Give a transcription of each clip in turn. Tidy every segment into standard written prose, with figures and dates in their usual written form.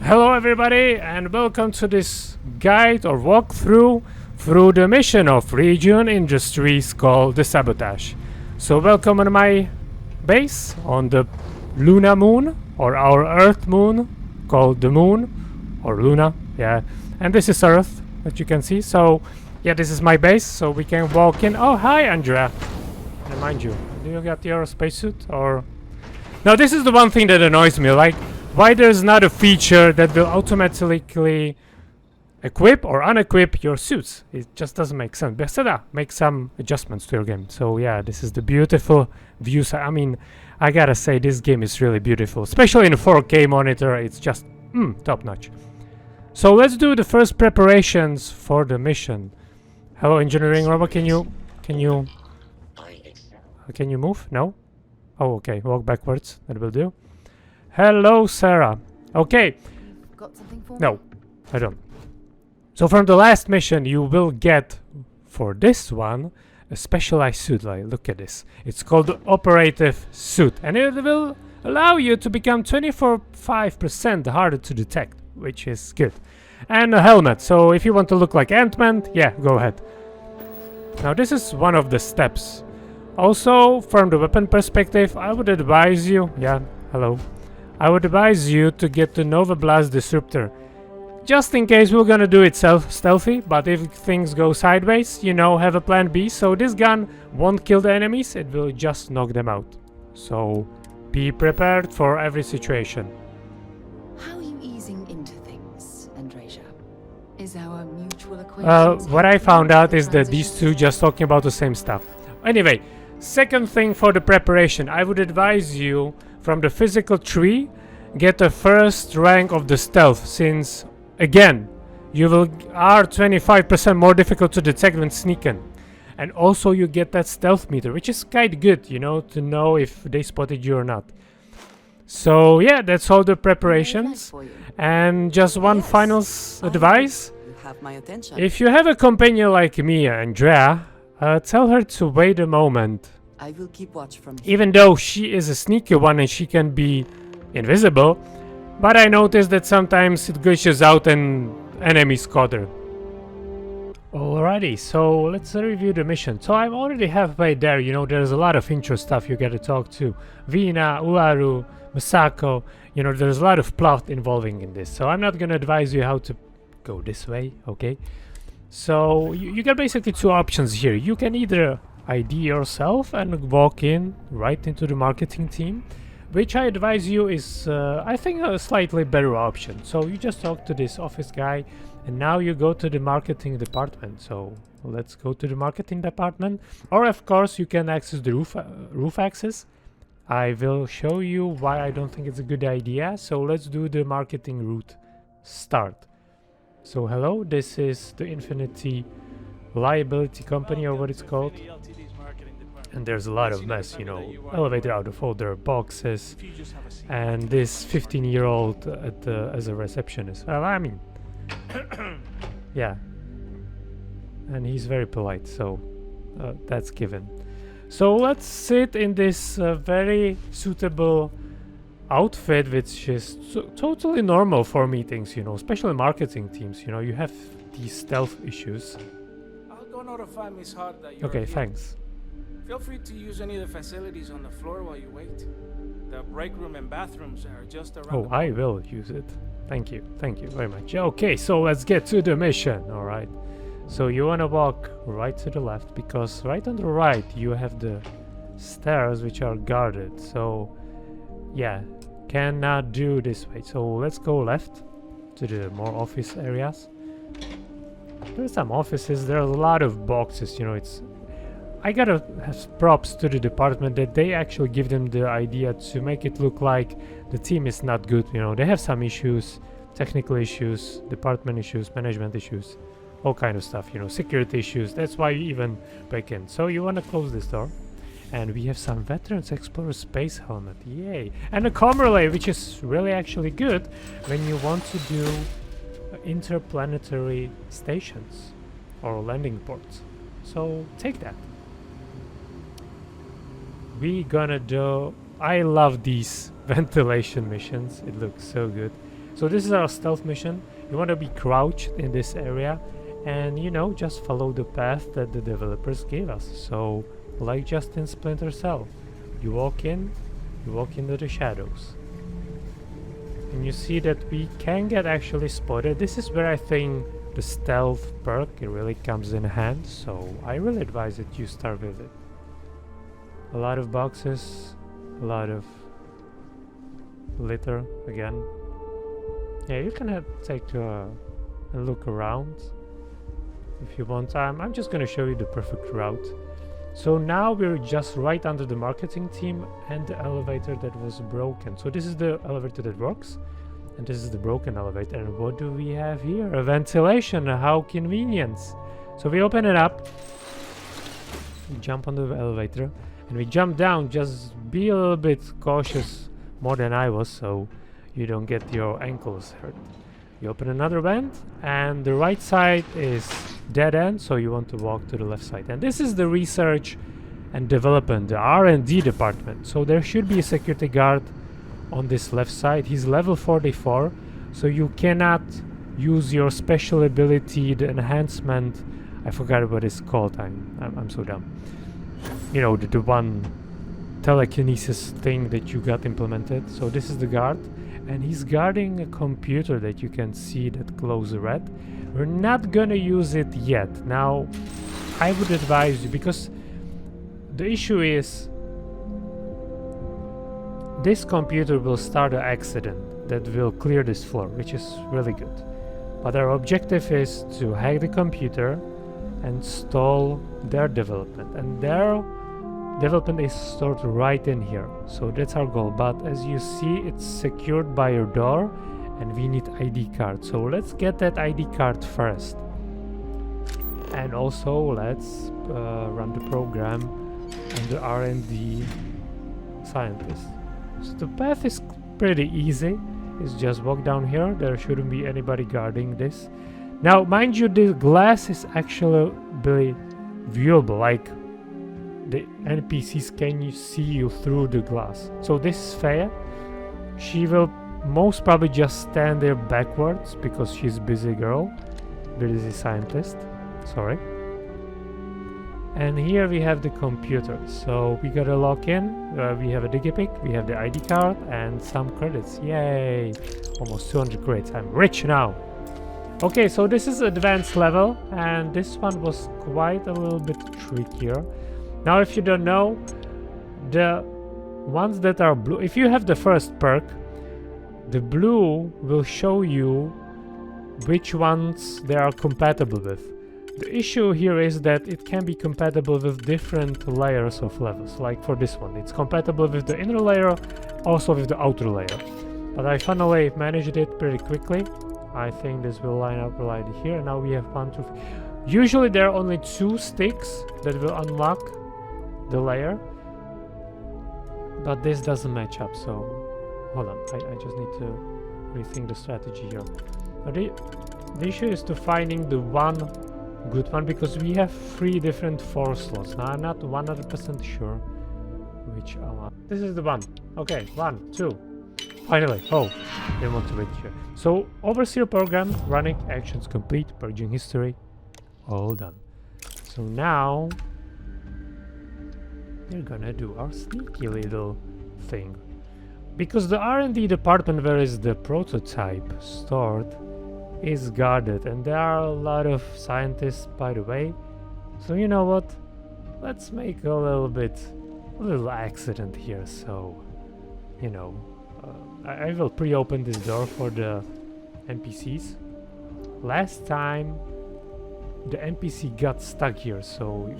Hello everybody and welcome to this guide or walkthrough through the mission of Ryujin Industries called the Sabotage. So welcome on my base on the Luna moon or our Earth moon called the moon or Luna, yeah. And this is Earth that you can see. So yeah, this is my base so we can walk in. Oh hi Andrea. And mind you, do you got your spacesuit or... Now this is the one thing that annoys me, like why there's not a feature that will automatically equip or unequip your suits. It just doesn't make sense. Bethesda, make some adjustments to your game. So yeah, this is the beautiful views. I mean, I gotta say this game is really beautiful, especially in a 4K monitor. It's just top notch. So let's do the first preparations for the mission. Hello, engineering robot. Can you move? No. Oh, okay. Walk backwards. That will do. Hello, Sarah. Okay. Got something for me? No, I don't. So from the last mission, you will get, for this one, a specialized suit. Like, look at this. It's called the operative suit. And it will allow you to become 25% harder to detect, which is good. And a helmet. So if you want to look like Ant-Man, yeah, go ahead. Now this is one of the steps. Also, from the weapon perspective, I would advise you... Yeah, hello. I would advise you to get the Nova Blast Disruptor. Just in case we're gonna do it stealthy, but if things go sideways, you know, have a plan B. So this gun won't kill the enemies, it will just knock them out. So be prepared for every situation. How are you easing into things, Andreja? Is our mutual acquaintance... What I found out is that these two just talking about the same stuff. Anyway, second thing for the preparation, I would advise you from the physical tree, get a first rank of the stealth, since again, you are 25% more difficult to detect when sneaking. And also you get that stealth meter, which is quite good, you know, to know if they spotted you or not. So yeah, that's all the preparations. And just one final advice. You have my attention. If you have a companion like me, Andrea, tell her to wait a moment. I will keep watch from here. Even though she is a sneaky one and she can be invisible, but I noticed that sometimes it glitches out and enemies caught her. Alrighty, so let's review the mission. So I'm already halfway there, you know, there's a lot of intro stuff you gotta talk to. Vina, Ularu, Masako, you know, there's a lot of plot involving in this. So I'm not gonna advise you how to go this way, okay? So you got basically two options here. You can either ID yourself and walk in right into the marketing team, which I advise you is I think a slightly better option. So you just talk to this office guy and now you go to the marketing department. So let's go to the marketing department, or of course you can access the roof access. I will show you why I don't think it's a good idea. So let's do the marketing route start. So hello, this is the Infinity Liability Company, or what it's called. And there's a lot of mess, you know, elevator out of order, boxes, and this 15-year-old as a receptionist. Well, I mean, yeah. And he's very polite, so that's given. So let's sit in this very suitable outfit, which is totally normal for meetings, you know, especially marketing teams. You know, you have these stealth issues. I'll go notify Miss Hart that you're Okay, here. thanks. Feel free to use any of the facilities on the floor while you wait. The break room and bathrooms are just around. Oh, I will use it. Thank you very much. Okay, so let's get to the mission. All right. So you want to walk right to the left, because right on the right you have the stairs which are guarded. So yeah, cannot do this way. So let's go left to the more office areas. There's some offices. There's a lot of boxes, you know. I gotta have props to the department that they actually give them the idea to make it look like the team is not good, you know. They have some issues, technical issues, department issues, management issues, all kind of stuff, you know, security issues. That's why you even break in. So you want to close this door. And we have some Veterans Explorer Space Helmet, yay! And a comm relay, which is really actually good when you want to do interplanetary stations or landing ports. So take that. We gonna do... I love these ventilation missions, it looks so good. So this is our stealth mission. You want to be crouched in this area and, you know, just follow the path that the developers gave us. So, like just in Splinter Cell, you walk into the shadows. And you see that we can get actually spotted. This is where I think the stealth perk really comes in hand, so I really advise that you start with it. A lot of boxes, a lot of litter again. Yeah, you can take a look around if you want. I'm just gonna show you the perfect route. So now we're just right under the marketing team and the elevator that was broken. So this is the elevator that works, and this is the broken elevator. And what do we have here? A ventilation. How convenient. So we open it up, we jump on the elevator, and we jump down. Just be a little bit cautious, more than I was, so you don't get your ankles hurt. You open another vent, and the right side is dead end, so you want to walk to the left side. And this is the research and development, the R&D department. So there should be a security guard on this left side. He's level 44, so you cannot use your special ability, the enhancement. I forgot what it's called. I'm so dumb. You know, the one telekinesis thing that you got implemented. So this is the guard, and he's guarding a computer that you can see that glows red. We're not gonna use it yet. Now, I would advise you, because the issue is this computer will start an accident that will clear this floor, which is really good. But our objective is to hack the computer and stall their development. And their development is stored right in here. So that's our goal. But as you see, it's secured by a door, and we need ID card. So let's get that ID card first. And also let's run the program on the R&D scientist. So the path is pretty easy. It's just walk down here. There shouldn't be anybody guarding this. Now, mind you, the glass is actually viewable. Like, the NPCs can see you through the glass. So this is Faya. She will most probably just stand there backwards because she's a busy girl, busy scientist, sorry. And here we have the computer, so we gotta log in. We have a digipic, we have the ID card, and some credits. Yay! Almost 200 credits. I'm rich now. Okay, so this is advanced level, and this one was quite a little bit trickier. Now, if you don't know, the ones that are blue, if you have the first perk, the blue will show you which ones they are compatible with. The issue here is that it can be compatible with different layers of levels. Like for this one, it's compatible with the inner layer, also with the outer layer. But I finally managed it pretty quickly. I think this will line up right here. Now we have 1, 2, 3. Usually there are only 2 sticks that will unlock the layer, but this doesn't match up, so hold on, I just need to rethink the strategy here. Now the issue is to finding the one good one, because we have 3 different 4 slots. Now I'm not 100% sure which are. This is the one. Okay, 1, 2. Finally. Oh, didn't want to wait here. So overseer program running, actions complete, purging history, all done. So now we're gonna do our sneaky little thing, because the R&D department where is the prototype stored is guarded, and there are a lot of scientists, by the way. So you know what, let's make a little accident here. So, you know, I will pre-open this door for the NPCs. Last time the NPC got stuck here, so,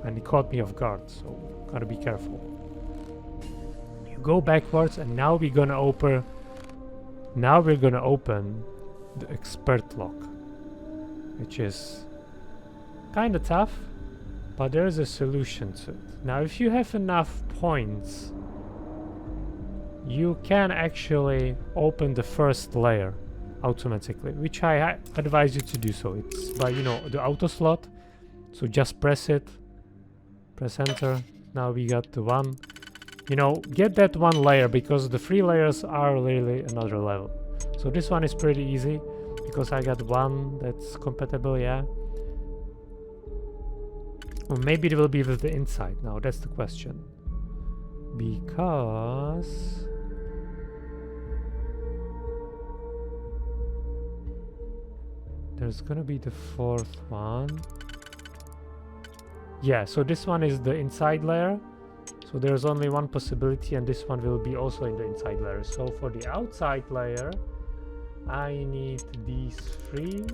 and he caught me off guard, so gotta be careful. You go backwards, and now we're gonna open the expert lock, which is kinda tough, but there is a solution to it. Now if you have enough points, you can actually open the first layer automatically, which I advise you to do so. It's by, you know, the auto slot, so just press it, press enter. Now we got the one, you know, get that one layer, because the 3 layers are really another level. So this one is pretty easy because I got one that's compatible, yeah. Or maybe it will be with the inside. Now that's the question, because there's gonna be the 4th one. Yeah, so this one is the inside layer. So there's only one possibility, and this one will be also in the inside layer. So for the outside layer, I need these 3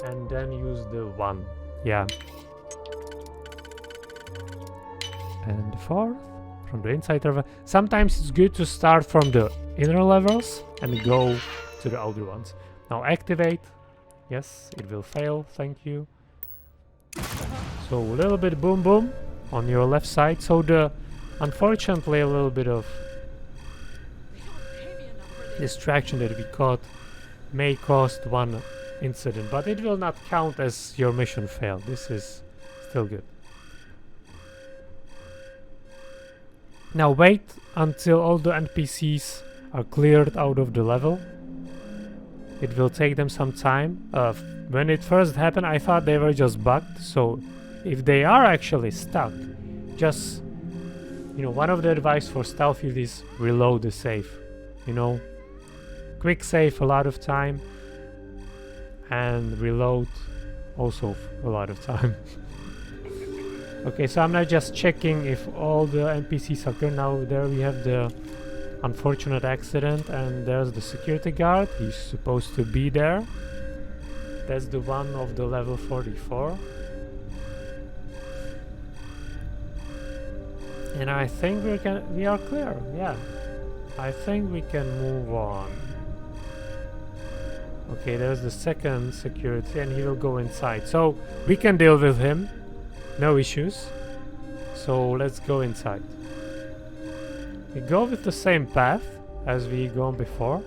and then use the 1. Yeah. And the 4th from the inside level. Sometimes it's good to start from the inner levels and go to the outer ones. Now activate. Yes, it will fail. Thank you. So a little bit boom boom on your left side. So the unfortunately a little bit of distraction that we caught may cost 1 incident, but it will not count as your mission failed. This is still good. Now wait until all the NPCs are cleared out of the level. It will take them some time. When it first happened, I thought they were just bugged. So if they are actually stuck, just, you know, one of the advice for Starfield is reload the save. You know, quick save a lot of time, and reload also a lot of time. Okay, so I'm now just checking if all the NPCs are clear. Now there we have the unfortunate accident, and there's the security guard. He's supposed to be there. That's the one of the level 44. And I think we are clear. Yeah, I think we can move on. Okay, there's the second security, and he will go inside. So we can deal with him. No issues. So let's go inside. We go with the same path as we gone before.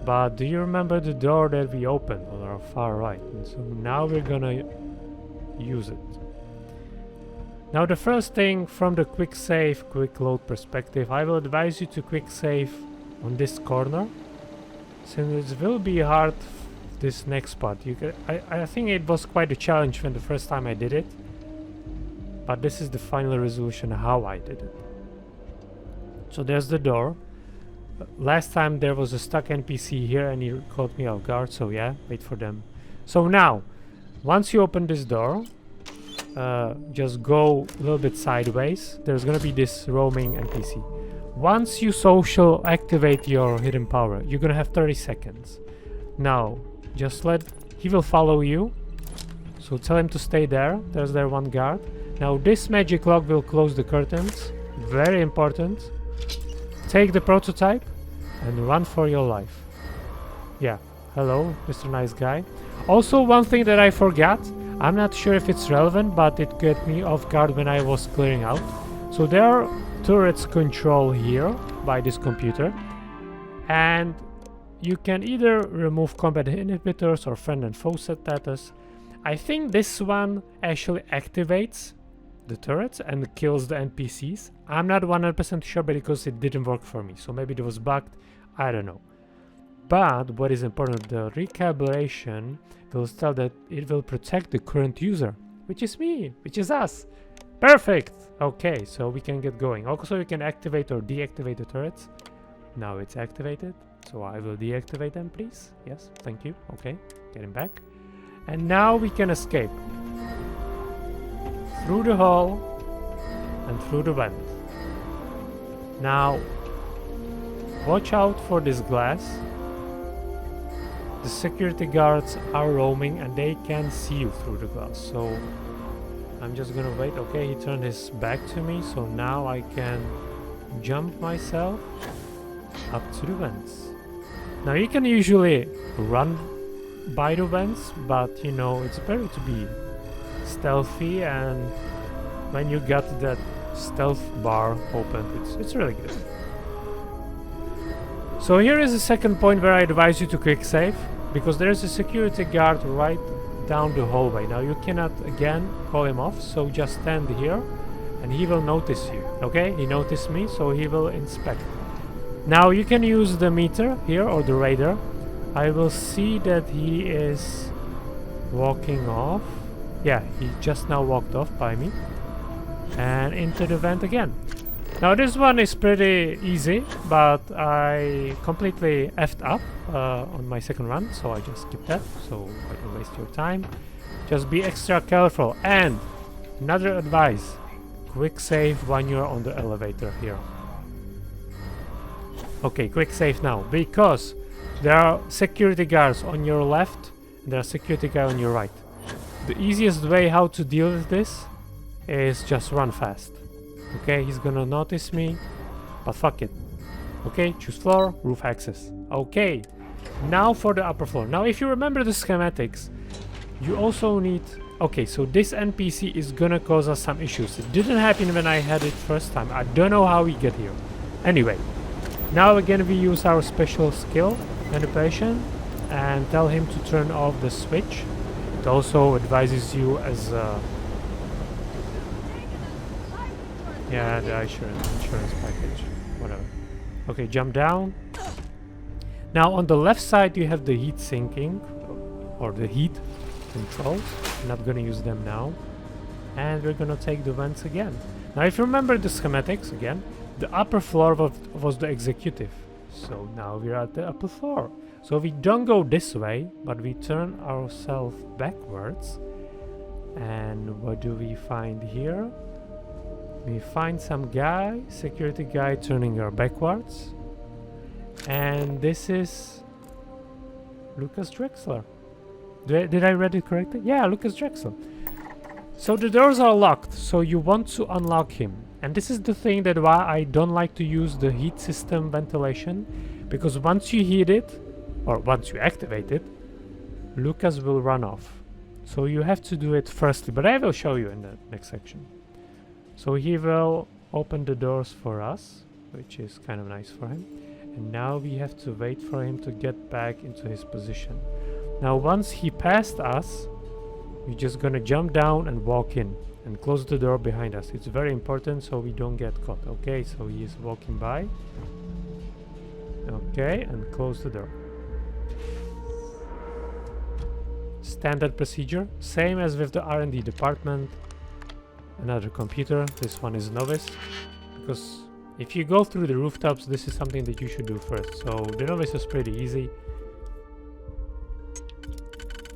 But do you remember the door that we opened on our far right? And so now we're gonna use it. Now the first thing, from the quick save, quick load perspective, I will advise you to quick save on this corner, since it will be hard this next part. I think it was quite a challenge when the first time I did it, but this is the final resolution how I did it. So there's the door. Last time there was a stuck NPC here and he caught me off guard, so yeah, wait for them. So now, once you open this door, just go a little bit sideways. There's gonna be this roaming NPC. Once you social activate your hidden power, you're gonna have 30 seconds. Now, just he will follow you. So tell him to stay there. There's there one guard. Now this magic lock will close the curtains. Very important. Take the prototype and run for your life. Yeah, hello, Mr. Nice Guy. Also, one thing that I forgot, I'm not sure if it's relevant, but it got me off guard when I was clearing out. So there are turrets control here by this computer, and you can either remove combat inhibitors or friend and foe status. I think this one actually activates the turrets and kills the NPCs. I'm not 100% sure because it didn't work for me, so maybe it was bugged, I don't know. But what is important, the recalibration will tell that it will protect the current user, which is me, which is us. Perfect! Okay, so we can get going. Also, you can activate or deactivate the turrets. Now it's activated, so I will deactivate them, please. Yes, thank you. Okay, getting back. And now we can escape. Through the hall and through the vent. Now, watch out for this glass. The security guards are roaming and they can see you through the glass. So I'm just gonna wait. Okay, he turned his back to me, so now I can jump myself up to the vents. Now you can usually run by the vents, but you know, it's better to be stealthy, and when you got that stealth bar open, it's really good. So here is the second point where I advise you to quick save, because there's a security guard right down the hallway. Now you cannot again call him off, so just stand here and he will notice you. Okay, he noticed me, so he will inspect. Now you can use the meter here or the radar. I will see that he is walking off. Yeah, he just now walked off by me and into the vent again. Now this one is pretty easy, but I completely effed up on my second run, so I just skip that so I don't waste your time. Just be extra careful. And another advice, quick save when you're on the elevator here. Okay, quick save now, because there are security guards on your left and there are security guards on your right. The easiest way how to deal with this is just run fast. Okay, he's gonna notice me, but fuck it. Okay, choose floor, roof access. Okay, now for the upper floor. Now if you remember the schematics, you also need... Okay, so this NPC is gonna cause us some issues. It didn't happen when I had it first time. I don't know how we get here. Anyway, now again we use our special skill, manipulation, and tell him to turn off the switch. It also advises you as yeah, the insurance package, whatever. Okay, jump down. Now on the left side you have the heat sinking, or the heat controls. I'm not gonna use them now. And we're gonna take the vents again. Now if you remember the schematics again, the upper floor was the executive. So now we're at the upper floor. So we don't go this way, but we turn ourselves backwards. And what do we find here? We find some guy, security guy, turning her backwards. And this is Lucas Drexler. Did I read it correctly? Yeah, Lucas Drexler. So the doors are locked, so you want to unlock him. And this is the thing that why I don't like to use the heat system ventilation, because once you heat it, or once you activate it, Lucas will run off. So you have to do it firstly, but I will show you in the next section. So he will open the doors for us, which is kind of nice for him. And now we have to wait for him to get back into his position. Now once he passed us, we're just gonna jump down and walk in and close the door behind us. It's very important so we don't get caught. Okay, so he is walking by. Okay, and close the door. Standard procedure, same as with the R&D department. Another computer. This one is novice, because if you go through the rooftops, this is something that you should do first. So the novice is pretty easy.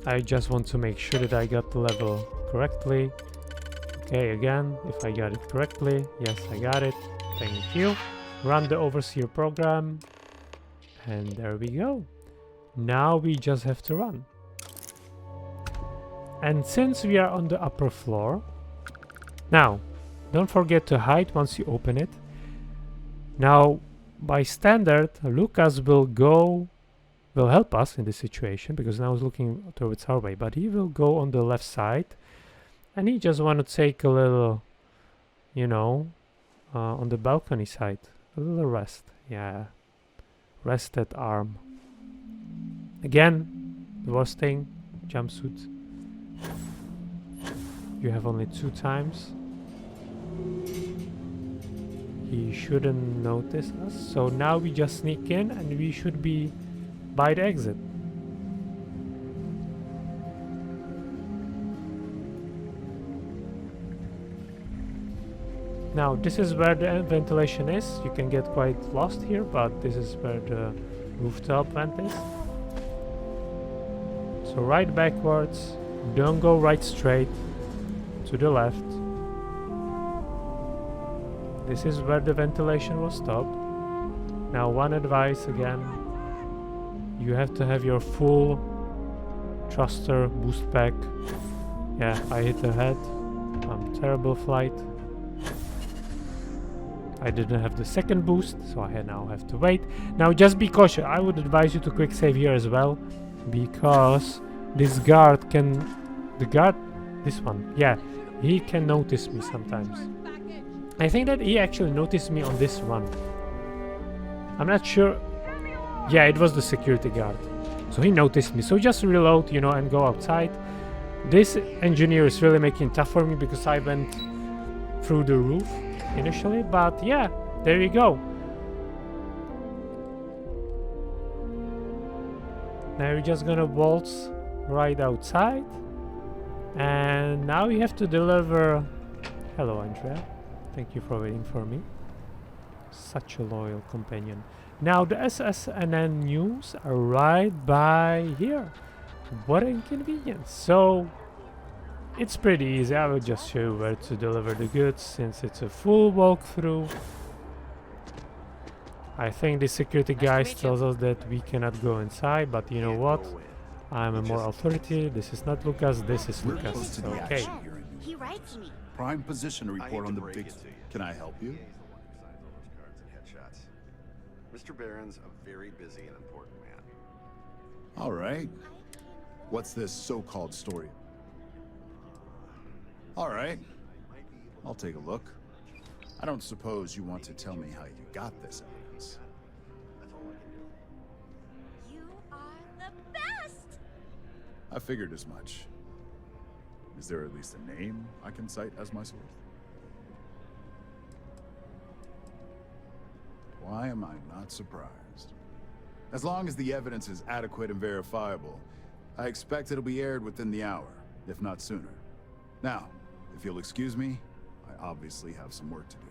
I just want to make sure that I got the level correctly. Okay, again, if I got it correctly. Yes, I got it. Thank you. Run the overseer program. And there we go. Now we just have to run. And since we are on the upper floor, now don't forget to hide once you open it. Now by standard, Lucas will help us in this situation, because now he's looking towards our way, but he will go on the left side and he just want to take a little, you know, on the balcony side, a little rest. Yeah, rest that arm. Again, the worst thing, jumpsuit. You have only 2 times. He shouldn't notice us. So now we just sneak in and we should be by the exit. Now this is where the ventilation is. You can get quite lost here, but this is where the rooftop vent is. So right backwards, don't go right straight, to the left. This is where the ventilation will stop. Now one advice again, you have to have your full thruster boost pack. Yeah, I hit the head. Terrible flight. I didn't have the second boost, so I now have to wait. Now just be cautious. I would advise you to quick save here as well, because this guard can... this one, yeah, he can notice me sometimes. I think that he actually noticed me on this one. I'm not sure. Yeah, it was the security guard. So he noticed me. So just reload, you know, and go outside. This engineer is really making it tough for me, because I went through the roof initially, but yeah, there you go. Now we're just gonna waltz right outside, and now we have to deliver. Hello, Andrea. Thank you for waiting for me. Such a loyal companion. Now the SSNN news are right by here. What an inconvenience. So it's pretty easy. I will just show you where to deliver the goods since it's a full walkthrough. I think the security guys tells us that we cannot go inside, but you know what? I'm a more authority. This is not Lucas, this is Lucas. Okay. He writes me. Prime position report on the big. Can I help you? Mr. Barron's a very busy and important man. All right. What's this so-called story? All right. I'll take a look. I don't suppose you want to tell me how you got this evidence. You are the best! I figured as much. Is there at least a name I can cite as my source? Why am I not surprised? As long as the evidence is adequate and verifiable, I expect it'll be aired within the hour, if not sooner. Now, if you'll excuse me, I obviously have some work to do.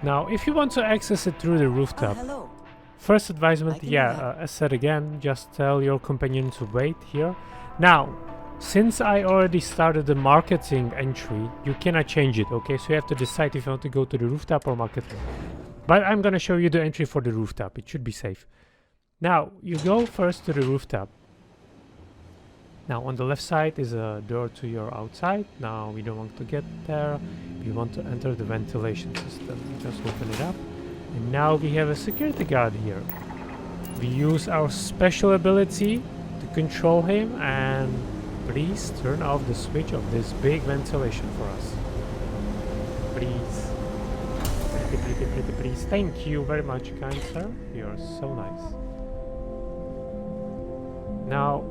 Now, if you want to access it through the rooftop, Hello. first advisement, I can do yeah, that. as said again, just tell your companion to wait here. Now, since I already started the marketing entry, you cannot change it, okay? So you have to decide if you want to go to the rooftop or marketing. But I'm gonna show you the entry for the rooftop. It should be safe. Now, you go first to the rooftop. Now, on the left side is a door to your outside. Now, we don't want to get there. We want to enter the ventilation system. Just open it up. And now we have a security guard here. We use our special ability to control him, and please turn off the switch of this big ventilation for us. Please. Please. Thank you very much, kind sir. You are so nice. Now,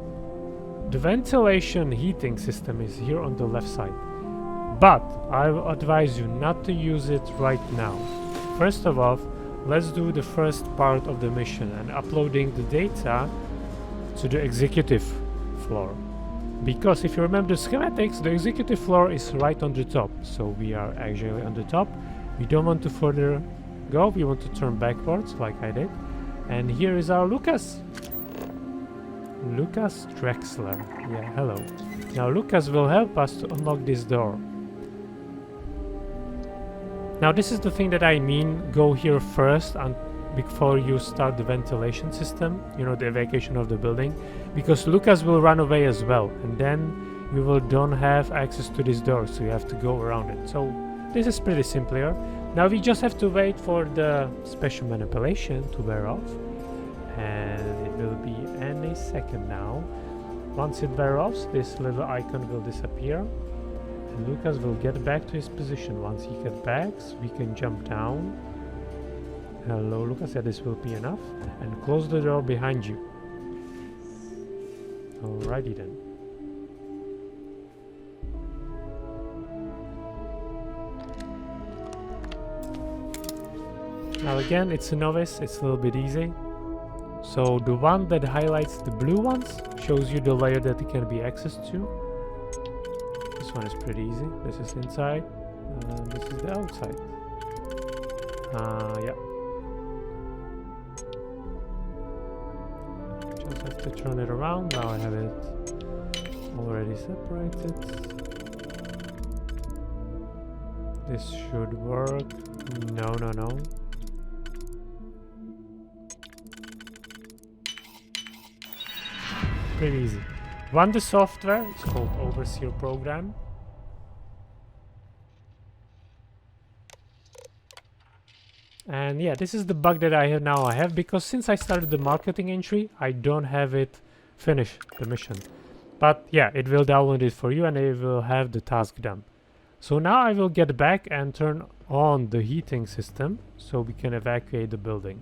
the ventilation heating system is here on the left side. But I will advise you not to use it right now. First of all, let's do the first part of the mission and uploading the data to the executive floor. Because if you remember the schematics, the executive floor is right on the top. So we are actually on the top. We don't want to further go. We want to turn backwards like I did. And here is our Lucas. Lucas Drexler. Yeah, hello. Now Lucas will help us to unlock this door. Now this is the thing that I mean. Go here first and before you start the ventilation system, you know, the evacuation of the building, because Lucas will run away as well, and then you will don't have access to this door, so you have to go around it. So this is pretty simpler. Now we just have to wait for the special manipulation to wear off, and it will be any second now. Once it wears off, this little icon will disappear, and Lucas will get back to his position. Once he gets back, we can jump down. Hello, Lucas. Yeah, this will be enough. And close the door behind you. Alrighty then. Now again, it's a novice. It's a little bit easy. So the one that highlights the blue ones shows you the layer that it can be accessed to. This one is pretty easy. This is inside. This is the outside. Yeah. Just have to turn it around. Now I have it already separated. This should work. No. Pretty easy. Run the software. It's called Overseer Program. And yeah, this is the bug that I have because since I started the marketing entry, I don't have it finished, the mission. But yeah, it will download it for you and it will have the task done. So now I will get back and turn on the heating system so we can evacuate the building.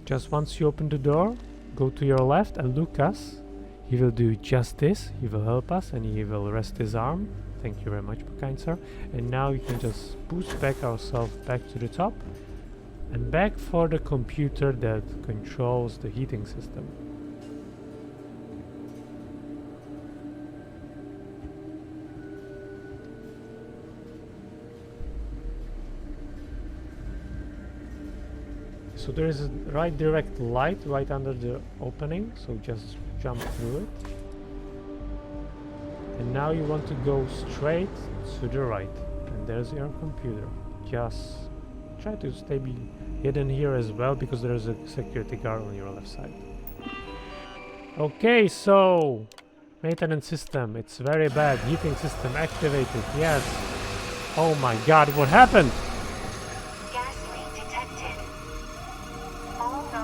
Just once you open the door, go to your left and Lucas, he will do just this. He will help us and he will rest his arm. Thank you very much, kind sir. And now we can just boost back ourselves back to the top and back for the computer that controls the heating system. So there is a right direct light right under the opening, so just jump through it. And now you want to go straight to the right, and there's your computer. Just try to stay hidden here as well, because there is a security guard on your left side. Okay, so maintenance system, it's very bad. Heating system activated, yes. Oh my god, what happened? Gas leak detected.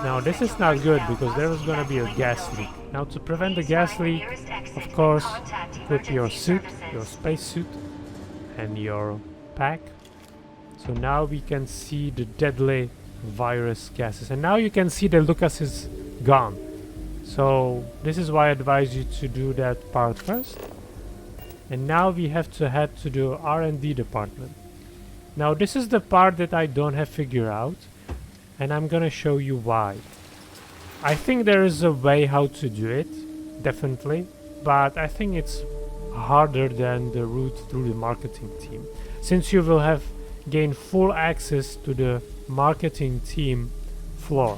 Now this is not good, because there is going to be a gas leak. Now to prevent the gas leak, of course, put your suit, your space suit, and your pack. So now we can see the deadly virus gases. And now you can see that Lucas is gone. So this is why I advise you to do that part first. And now we have to head to the R&D department. Now this is the part that I don't have figured out. And I'm gonna show you why. I think there is a way how to do it, definitely, but I think it's harder than the route through the marketing team, since you will have gained full access to the marketing team floor,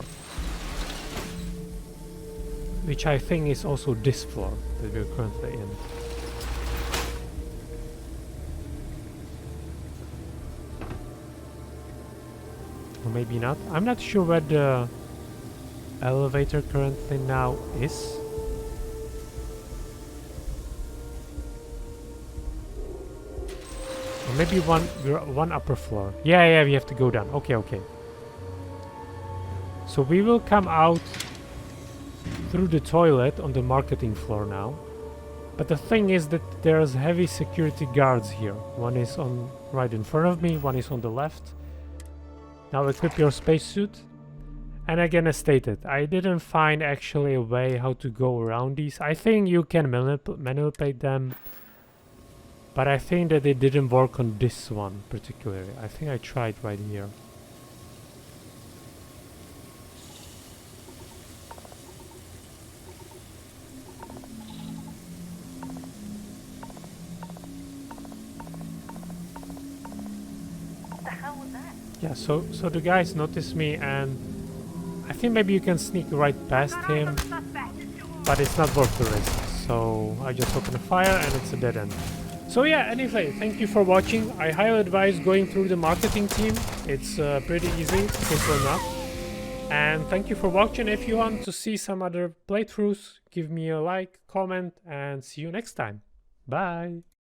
which I think is also this floor that we're currently in. Or maybe not. I'm not sure where the elevator currently now is. Or maybe one upper floor. Yeah, we have to go down. Okay. So we will come out through the toilet on the marketing floor now. But the thing is that there's heavy security guards here. One is on right in front of me, one is on the left. Now equip your spacesuit. And again, as stated, I didn't find actually a way how to go around these. I think you can manipulate them, but I think that it didn't work on this one particularly. I think I tried right here. Yeah, so the guys noticed me, and I think maybe you can sneak right past him, but it's not worth the risk. So I just open the fire and it's a dead end. So yeah, anyway, thank you for watching. I highly advise going through the marketing team. It's pretty easy, simple enough. And thank you for watching. If you want to see some other playthroughs, give me a like, comment, and see you next time. Bye!